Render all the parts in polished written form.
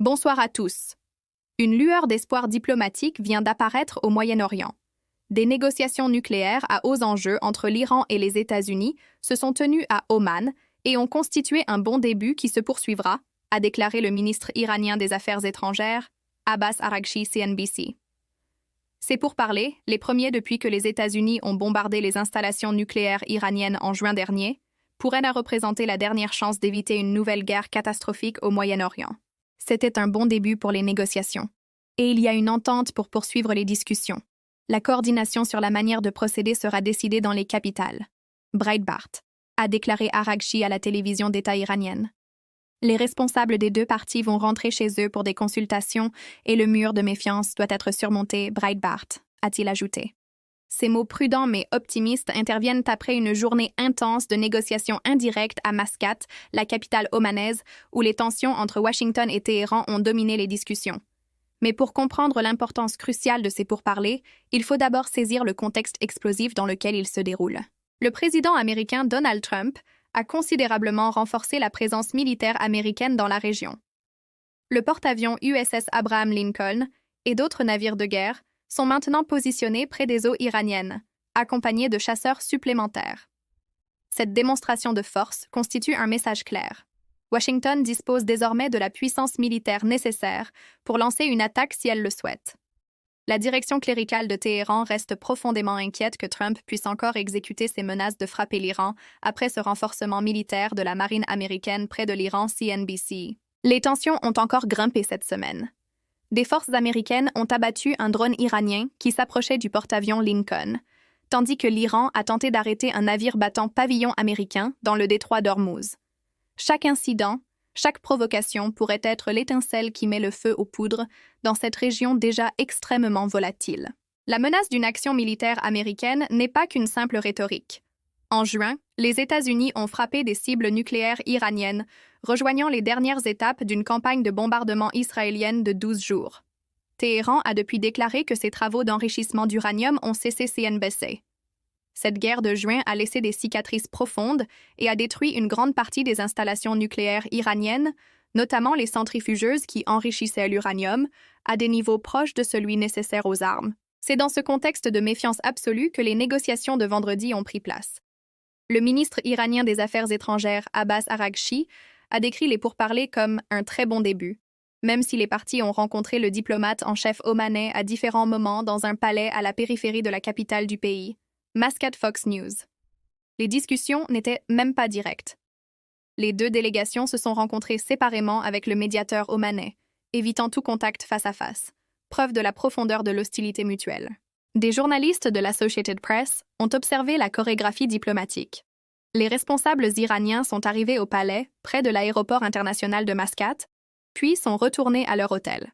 Bonsoir à tous. Une lueur d'espoir diplomatique vient d'apparaître au Moyen-Orient. Des négociations nucléaires à hauts enjeux entre l'Iran et les États-Unis se sont tenues à Oman et ont constitué un bon début qui se poursuivra, a déclaré le ministre iranien des Affaires étrangères, Abbas Araghchi CNBC. Ces pourparlers, les premiers depuis que les États-Unis ont bombardé les installations nucléaires iraniennes en juin dernier, pourraient représenter la dernière chance d'éviter une nouvelle guerre catastrophique au Moyen-Orient. C'était un bon début pour les négociations. Et il y a une entente pour poursuivre les discussions. La coordination sur la manière de procéder sera décidée dans les capitales. Breitbart a déclaré Araghchi à la télévision d'État iranienne. Les responsables des deux parties vont rentrer chez eux pour des consultations et le mur de méfiance doit être surmonté, Breitbart, a-t-il ajouté. Ces mots prudents mais optimistes interviennent après une journée intense de négociations indirectes à Mascate, la capitale omanaise, où les tensions entre Washington et Téhéran ont dominé les discussions. Mais pour comprendre l'importance cruciale de ces pourparlers, il faut d'abord saisir le contexte explosif dans lequel ils se déroulent. Le président américain Donald Trump a considérablement renforcé la présence militaire américaine dans la région. Le porte-avions USS Abraham Lincoln et d'autres navires de guerre sont maintenant positionnés près des eaux iraniennes, accompagnés de chasseurs supplémentaires. Cette démonstration de force constitue un message clair. Washington dispose désormais de la puissance militaire nécessaire pour lancer une attaque si elle le souhaite. La direction cléricale de Téhéran reste profondément inquiète que Trump puisse encore exécuter ses menaces de frapper l'Iran après ce renforcement militaire de la marine américaine près de l'Iran CNBC. Les tensions ont encore grimpé cette semaine. Des forces américaines ont abattu un drone iranien qui s'approchait du porte-avions Lincoln, tandis que l'Iran a tenté d'arrêter un navire battant pavillon américain dans le détroit d'Ormuz. Chaque incident, chaque provocation pourrait être l'étincelle qui met le feu aux poudres dans cette région déjà extrêmement volatile. La menace d'une action militaire américaine n'est pas qu'une simple rhétorique. En juin, les États-Unis ont frappé des cibles nucléaires iraniennes, rejoignant les dernières étapes d'une campagne de bombardement israélienne de 12 jours. Téhéran a depuis déclaré que ses travaux d'enrichissement d'uranium ont cessé CNBC. Cette guerre de juin a laissé des cicatrices profondes et a détruit une grande partie des installations nucléaires iraniennes, notamment les centrifugeuses qui enrichissaient l'uranium, à des niveaux proches de celui nécessaire aux armes. C'est dans ce contexte de méfiance absolue que les négociations de vendredi ont pris place. Le ministre iranien des Affaires étrangères, Abbas Araghchi, a décrit les pourparlers comme un très bon début, même si les parties ont rencontré le diplomate en chef omanais à différents moments dans un palais à la périphérie de la capitale du pays. Mascate Fox News. Les discussions n'étaient même pas directes. Les deux délégations se sont rencontrées séparément avec le médiateur omanais, évitant tout contact face à face, preuve de la profondeur de l'hostilité mutuelle. Des journalistes de l'Associated Press ont observé la chorégraphie diplomatique. Les responsables iraniens sont arrivés au palais, près de l'aéroport international de Mascate, puis sont retournés à leur hôtel.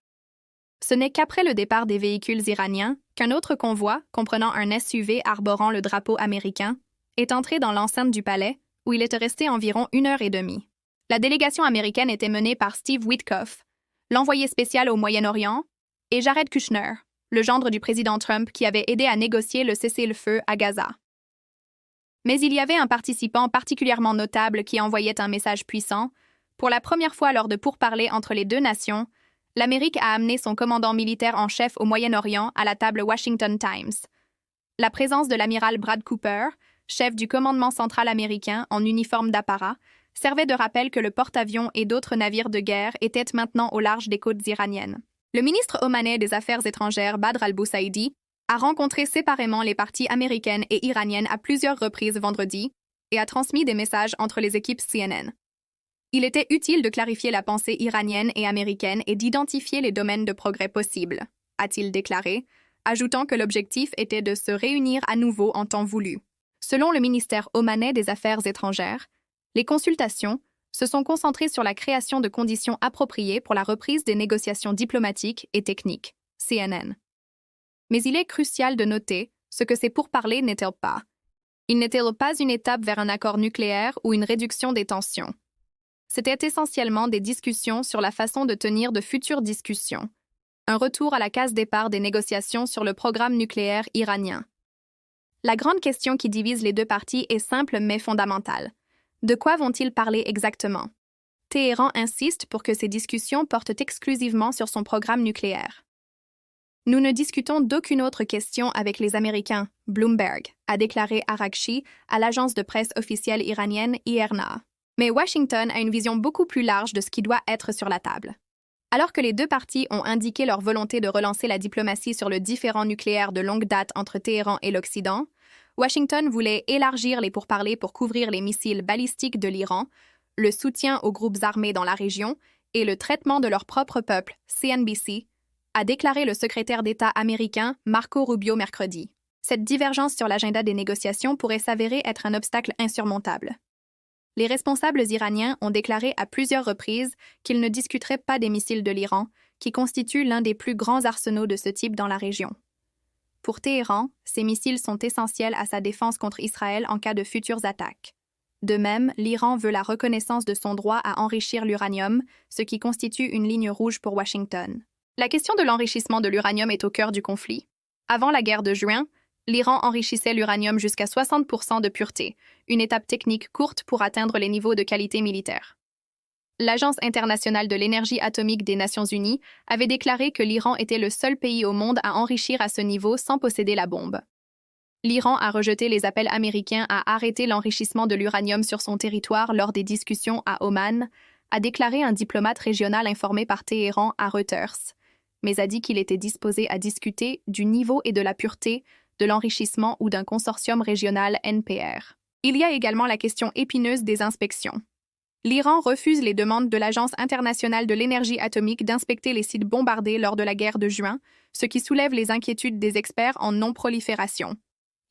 Ce n'est qu'après le départ des véhicules iraniens qu'un autre convoi, comprenant un SUV arborant le drapeau américain, est entré dans l'enceinte du palais, où il était resté environ 1 heure et demie. La délégation américaine était menée par Steve Witkoff, l'envoyé spécial au Moyen-Orient, et Jared Kushner, le gendre du président Trump qui avait aidé à négocier le cessez-le-feu à Gaza. Mais il y avait un participant particulièrement notable qui envoyait un message puissant. Pour la première fois lors de pourparlers entre les deux nations, l'Amérique a amené son commandant militaire en chef au Moyen-Orient à la table Washington Times. La présence de l'amiral Brad Cooper, chef du commandement central américain en uniforme d'apparat, servait de rappel que le porte-avions et d'autres navires de guerre étaient maintenant au large des côtes iraniennes. Le ministre omanais des Affaires étrangères Badr al-Boussaidi a rencontré séparément les parties américaines et iraniennes à plusieurs reprises vendredi et a transmis des messages entre les équipes CNN. Il était utile de clarifier la pensée iranienne et américaine et d'identifier les domaines de progrès possibles, a-t-il déclaré, ajoutant que l'objectif était de se réunir à nouveau en temps voulu. Selon le ministère omanais des Affaires étrangères, les consultations se sont concentrées sur la création de conditions appropriées pour la reprise des négociations diplomatiques et techniques, CNN. Mais il est crucial de noter ce que ces pourparlers n'étaient pas. Ils n'étaient pas une étape vers un accord nucléaire ou une réduction des tensions. C'était essentiellement des discussions sur la façon de tenir de futures discussions. Un retour à la case départ des négociations sur le programme nucléaire iranien. La grande question qui divise les deux parties est simple mais fondamentale. De quoi vont-ils parler exactement? Téhéran insiste pour que ces discussions portent exclusivement sur son programme nucléaire. Nous ne discutons d'aucune autre question avec les Américains, Bloomberg, a déclaré Araghchi à l'agence de presse officielle iranienne IRNA. Mais Washington a une vision beaucoup plus large de ce qui doit être sur la table. Alors que les deux parties ont indiqué leur volonté de relancer la diplomatie sur le différend nucléaire de longue date entre Téhéran et l'Occident, Washington voulait élargir les pourparlers pour couvrir les missiles balistiques de l'Iran, le soutien aux groupes armés dans la région et le traitement de leur propre peuple, CNBC, a déclaré le secrétaire d'État américain Marco Rubio mercredi. Cette divergence sur l'agenda des négociations pourrait s'avérer être un obstacle insurmontable. Les responsables iraniens ont déclaré à plusieurs reprises qu'ils ne discuteraient pas des missiles de l'Iran, qui constituent l'un des plus grands arsenaux de ce type dans la région. Pour Téhéran, ces missiles sont essentiels à sa défense contre Israël en cas de futures attaques. De même, l'Iran veut la reconnaissance de son droit à enrichir l'uranium, ce qui constitue une ligne rouge pour Washington. La question de l'enrichissement de l'uranium est au cœur du conflit. Avant la guerre de juin, l'Iran enrichissait l'uranium jusqu'à 60% de pureté, une étape technique courte pour atteindre les niveaux de qualité militaire. L'Agence internationale de l'énergie atomique des Nations unies avait déclaré que l'Iran était le seul pays au monde à enrichir à ce niveau sans posséder la bombe. L'Iran a rejeté les appels américains à arrêter l'enrichissement de l'uranium sur son territoire lors des discussions à Oman, a déclaré un diplomate régional informé par Téhéran à Reuters, mais a dit qu'il était disposé à discuter du niveau et de la pureté de l'enrichissement ou d'un consortium régional NPR. Il y a également la question épineuse des inspections. L'Iran refuse les demandes de l'Agence internationale de l'énergie atomique d'inspecter les sites bombardés lors de la guerre de juin, ce qui soulève les inquiétudes des experts en non-prolifération.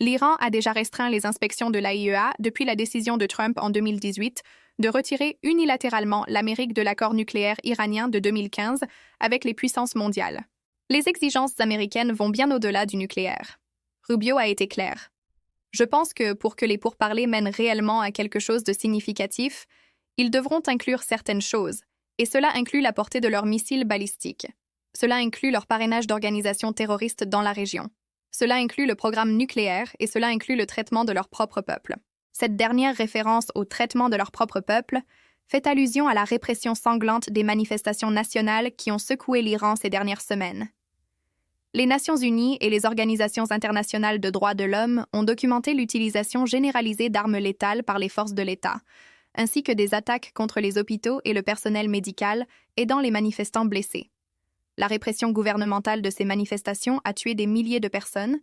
L'Iran a déjà restreint les inspections de l'AIEA depuis la décision de Trump en 2018 de retirer unilatéralement l'Amérique de l'accord nucléaire iranien de 2015 avec les puissances mondiales. Les exigences américaines vont bien au-delà du nucléaire. Rubio a été clair. Je pense que pour que les pourparlers mènent réellement à quelque chose de significatif, ils devront inclure certaines choses, et cela inclut la portée de leurs missiles balistiques. Cela inclut leur parrainage d'organisations terroristes dans la région. Cela inclut le programme nucléaire et cela inclut le traitement de leur propre peuple. Cette dernière référence au traitement de leur propre peuple fait allusion à la répression sanglante des manifestations nationales qui ont secoué l'Iran ces dernières semaines. Les Nations unies et les organisations internationales de droits de l'homme ont documenté l'utilisation généralisée d'armes létales par les forces de l'État, ainsi que des attaques contre les hôpitaux et le personnel médical aidant les manifestants blessés. La répression gouvernementale de ces manifestations a tué des milliers de personnes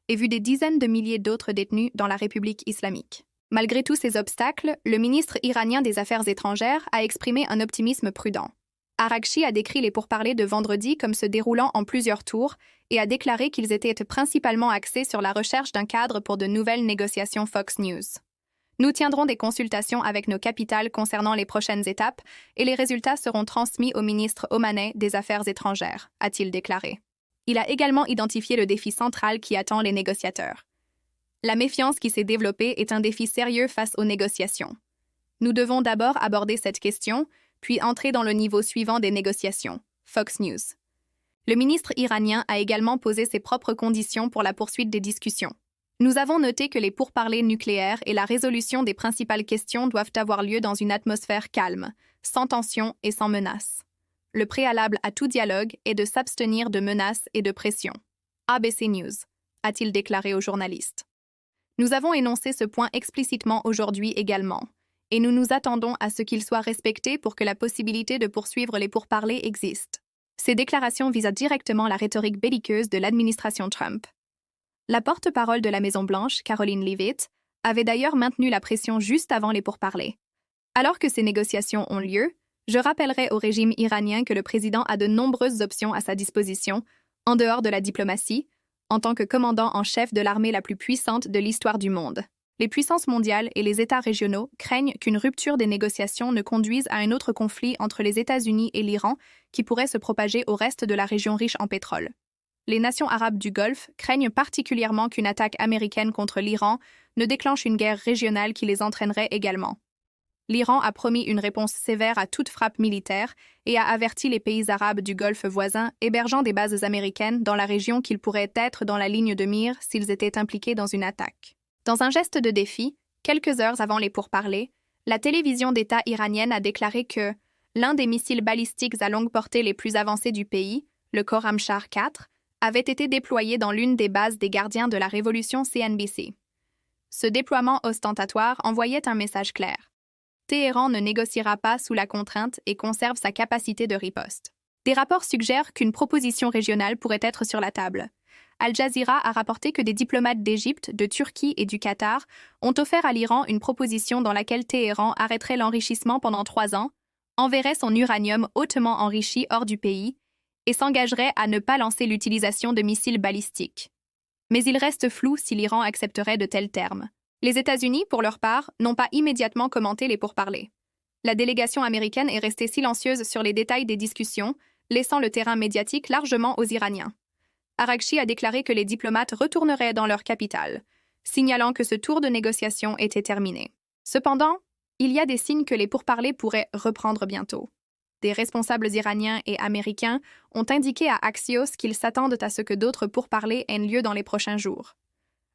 et vu des dizaines de milliers d'autres détenus dans la République islamique. Malgré tous ces obstacles, le ministre iranien des Affaires étrangères a exprimé un optimisme prudent. Araghchi a décrit les pourparlers de vendredi comme se déroulant en plusieurs tours et a déclaré qu'ils étaient principalement axés sur la recherche d'un cadre pour de nouvelles négociations Fox News. Nous tiendrons des consultations avec nos capitales concernant les prochaines étapes et les résultats seront transmis au ministre omanais des Affaires étrangères, a-t-il déclaré. Il a également identifié le défi central qui attend les négociateurs. La méfiance qui s'est développée est un défi sérieux face aux négociations. Nous devons d'abord aborder cette question, puis entrer dans le niveau suivant des négociations, Fox News. Le ministre iranien a également posé ses propres conditions pour la poursuite des discussions. Nous avons noté que les pourparlers nucléaires et la résolution des principales questions doivent avoir lieu dans une atmosphère calme, sans tension et sans menace. Le préalable à tout dialogue est de s'abstenir de menaces et de pression. ABC News, a-t-il déclaré aux journalistes. Nous avons énoncé ce point explicitement aujourd'hui également, et nous nous attendons à ce qu'il soit respecté pour que la possibilité de poursuivre les pourparlers existe. Ces déclarations visent directement la rhétorique belliqueuse de l'administration Trump. La porte-parole de la Maison-Blanche, Caroline Leavitt, avait d'ailleurs maintenu la pression juste avant les pourparlers. Alors que ces négociations ont lieu, je rappellerai au régime iranien que le président a de nombreuses options à sa disposition, en dehors de la diplomatie, en tant que commandant en chef de l'armée la plus puissante de l'histoire du monde. Les puissances mondiales et les États régionaux craignent qu'une rupture des négociations ne conduise à un autre conflit entre les États-Unis et l'Iran qui pourrait se propager au reste de la région riche en pétrole. Les nations arabes du Golfe craignent particulièrement qu'une attaque américaine contre l'Iran ne déclenche une guerre régionale qui les entraînerait également. L'Iran a promis une réponse sévère à toute frappe militaire et a averti les pays arabes du Golfe voisin hébergeant des bases américaines dans la région qu'ils pourraient être dans la ligne de mire s'ils étaient impliqués dans une attaque. Dans un geste de défi, quelques heures avant les pourparlers, la télévision d'État iranienne a déclaré que L'un des missiles balistiques à longue portée les plus avancés du pays, le Khorramshahr 4, avait été déployé dans l'une des bases des gardiens de la révolution CNBC. Ce déploiement ostentatoire envoyait un message clair. Téhéran ne négociera pas sous la contrainte et conserve sa capacité de riposte. Des rapports suggèrent qu'une proposition régionale pourrait être sur la table. Al Jazeera a rapporté que des diplomates d'Égypte, de Turquie et du Qatar ont offert à l'Iran une proposition dans laquelle Téhéran arrêterait l'enrichissement pendant 3 ans, enverrait son uranium hautement enrichi hors du pays et s'engagerait à ne pas lancer l'utilisation de missiles balistiques. Mais il reste flou si l'Iran accepterait de tels termes. Les États-Unis, pour leur part, n'ont pas immédiatement commenté les pourparlers. La délégation américaine est restée silencieuse sur les détails des discussions, laissant le terrain médiatique largement aux Iraniens. Araghchi a déclaré que les diplomates retourneraient dans leur capitale, signalant que ce tour de négociation était terminé. Cependant, il y a des signes que les pourparlers pourraient reprendre bientôt. Des responsables iraniens et américains ont indiqué à Axios qu'ils s'attendent à ce que d'autres pourparlers aient lieu dans les prochains jours.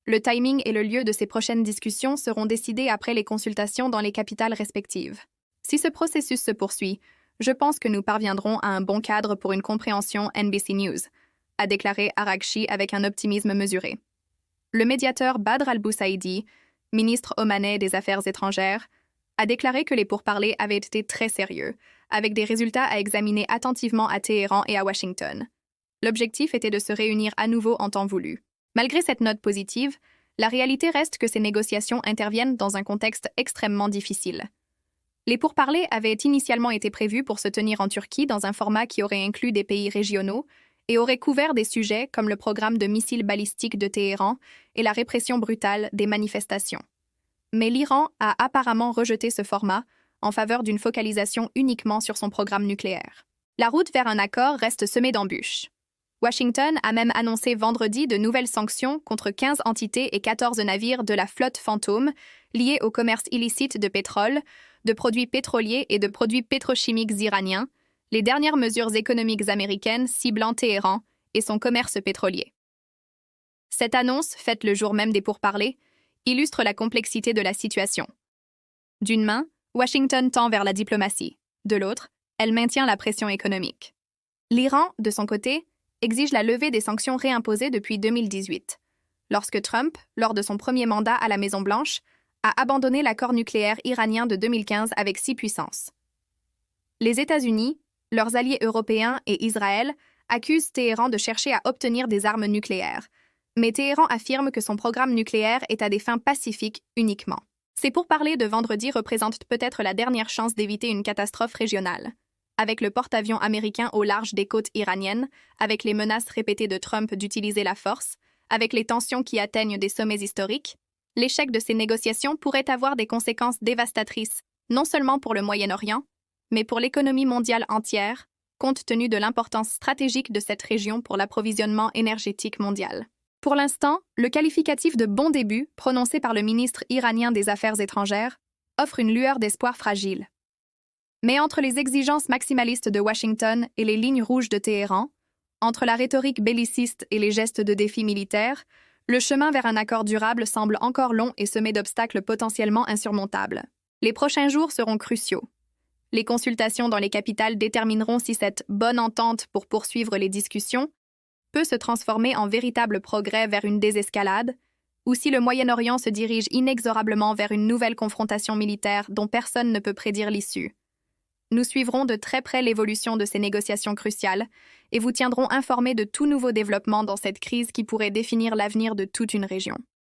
Le timing et le lieu de ces prochaines discussions seront décidés après les consultations dans les capitales respectives. Si ce processus se poursuit, je pense que nous parviendrons à un bon cadre pour une compréhension NBC News, a déclaré Araghchi avec un optimisme mesuré. Le médiateur Badr al-Boussaïdi, ministre omanais des Affaires étrangères, a déclaré que les pourparlers avaient été très sérieux, avec des résultats à examiner attentivement à Téhéran et à Washington. L'objectif était de se réunir à nouveau en temps voulu. Malgré cette note positive, la réalité reste que ces négociations interviennent dans un contexte extrêmement difficile. Les pourparlers avaient initialement été prévus pour se tenir en Turquie dans un format qui aurait inclus des pays régionaux et aurait couvert des sujets comme le programme de missiles balistiques de Téhéran et la répression brutale des manifestations. Mais l'Iran a apparemment rejeté ce format en faveur d'une focalisation uniquement sur son programme nucléaire. La route vers un accord reste semée d'embûches. Washington a même annoncé vendredi de nouvelles sanctions contre 15 entités et 14 navires de la flotte Fantôme liés au commerce illicite de pétrole, de produits pétroliers et de produits pétrochimiques iraniens, les dernières mesures économiques américaines ciblant Téhéran et son commerce pétrolier. Cette annonce, faite le jour même des pourparlers, illustre la complexité de la situation. D'une main, Washington tend vers la diplomatie. De l'autre, elle maintient la pression économique. L'Iran, de son côté, exige la levée des sanctions réimposées depuis 2018, lorsque Trump, lors de son premier mandat à la Maison-Blanche, a abandonné l'accord nucléaire iranien de 2015 avec 6 puissances. Les États-Unis, leurs alliés européens et Israël accusent Téhéran de chercher à obtenir des armes nucléaires, mais Téhéran affirme que son programme nucléaire est à des fins pacifiques uniquement. Ces pourparlers de vendredi représentent peut-être la dernière chance d'éviter une catastrophe régionale. Avec le porte-avions américain au large des côtes iraniennes, avec les menaces répétées de Trump d'utiliser la force, avec les tensions qui atteignent des sommets historiques, l'échec de ces négociations pourrait avoir des conséquences dévastatrices, non seulement pour le Moyen-Orient, mais pour l'économie mondiale entière, compte tenu de l'importance stratégique de cette région pour l'approvisionnement énergétique mondial. Pour l'instant, le qualificatif de bon début, prononcé par le ministre iranien des Affaires étrangères, offre une lueur d'espoir fragile. Mais entre les exigences maximalistes de Washington et les lignes rouges de Téhéran, entre la rhétorique belliciste et les gestes de défi militaires, le chemin vers un accord durable semble encore long et semé d'obstacles potentiellement insurmontables. Les prochains jours seront cruciaux. Les consultations dans les capitales détermineront si cette bonne entente pour poursuivre les discussions peut se transformer en véritable progrès vers une désescalade, ou si le Moyen-Orient se dirige inexorablement vers une nouvelle confrontation militaire dont personne ne peut prédire l'issue. Nous suivrons de très près l'évolution de ces négociations cruciales et vous tiendrons informés de tout nouveau développement dans cette crise qui pourrait définir l'avenir de toute une région.